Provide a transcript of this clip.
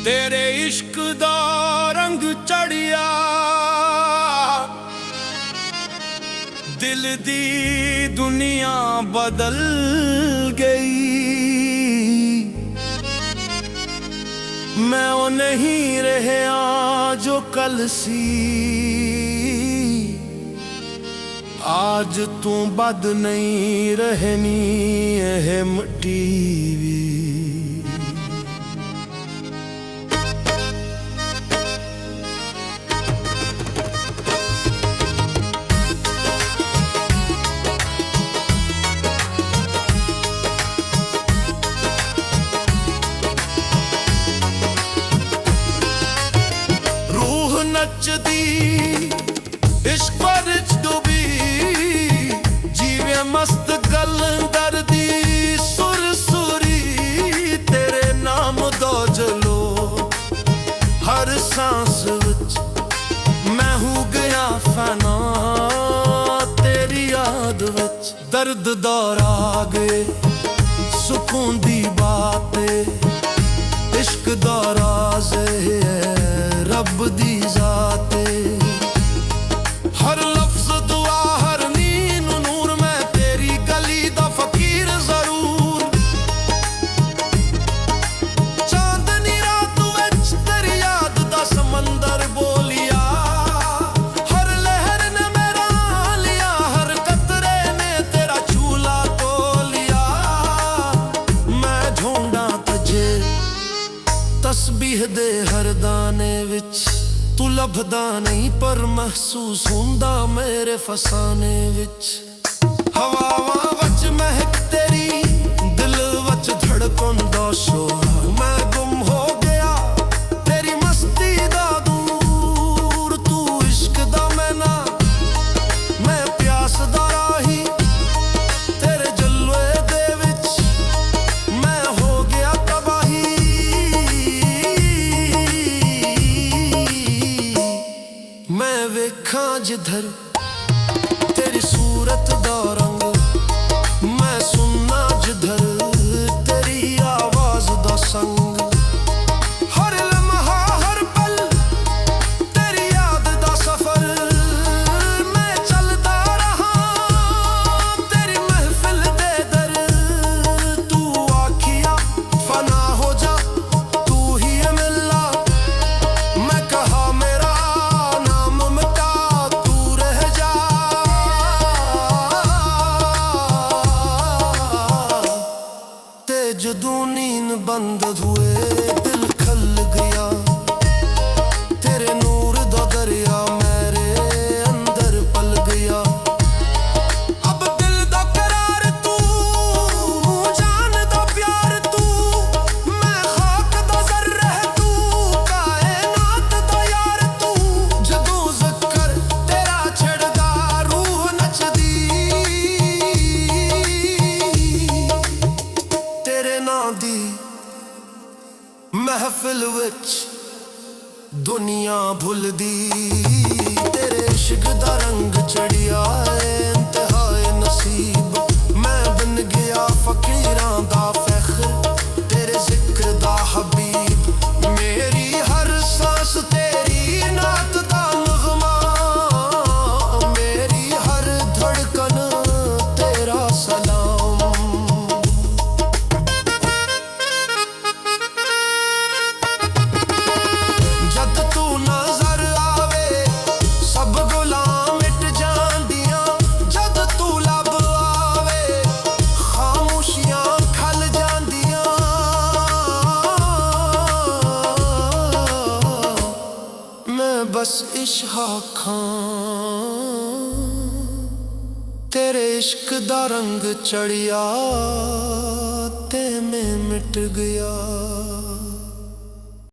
तेरे इश्क दा रंग चढ़िया, दिल दी दुनिया बदल गई। मैं वो नहीं रहा जो कल सी, आज तू बद नहीं रहनी है मिट्टी भी। नचदी इश्क विच डूबी, जीवे मस्त कलंदर दी सुर सुरी। तेरे नाम दा जलो हर सांस विच, मैं हूँ गया फना तेरी याद विच। दर्द दा राग सुकून दी बात, इश्क दा राज है रब दी जाते। हर लफ्ज दुआ हर नींद नूर, मैं तेरी गली दा फकीर जरूर। चांदनी रात विच तेरी याद दा समंदर बोलिया, हर लहर ने मेरा लिया, हर कतरे ने तेरा चूल्हा तोलिया। मैं ढूंढा तुझे तस्बीह दे हर दाने विच, तू लभदा नहीं पर महसूस हुंदा मेरे फसाने विच। हवावां विच महक तेरी, दिल विच धड़कन दा शोर। मैं गुम हो गया तेरी मस्ती दा दूर, तू इश्क दा मैना मैं प्यास दा राही। तेरे जलवे दे विच मैं हो गया तबाही। मैं वेखां जिधर तेरी सूरत दा रंग, मैं सुनना जिधर तेरी आवाज दा संग। हर लम्हा हर पल तेरी याद दा सफर, मैं चलदा रहा तेरी महफिल दे दर। तू आखिया फना हो जा, तू ही मिला। मैं कहा मेरा जदों नींद बंद हुए दिल खल गया। तेरे नूर दा दरिया मेरे अंदर पल गया। अब दिल दा करार तू, जान दा प्यार तू, मैं खाक दा ज़र्रा तू, कायनात दा यार तू। जदों ज़िक्र तेरा छड़दा रूह नचदी, दी महफिल विच दुनिया भुलदी। तेरे इश्क दा रंग चढ़िया इंतहाए नसीब, मैं बन गया फकीरां दा फख्र, तेरे जिक्र दा हबीब। मेरी हर सांस तेरी नात दा नगमा, मेरी हर धड़कन तेरा सलाम। बस इश्क तेरे इश्क दा रंग चढ़िया ते मैं मिट गया।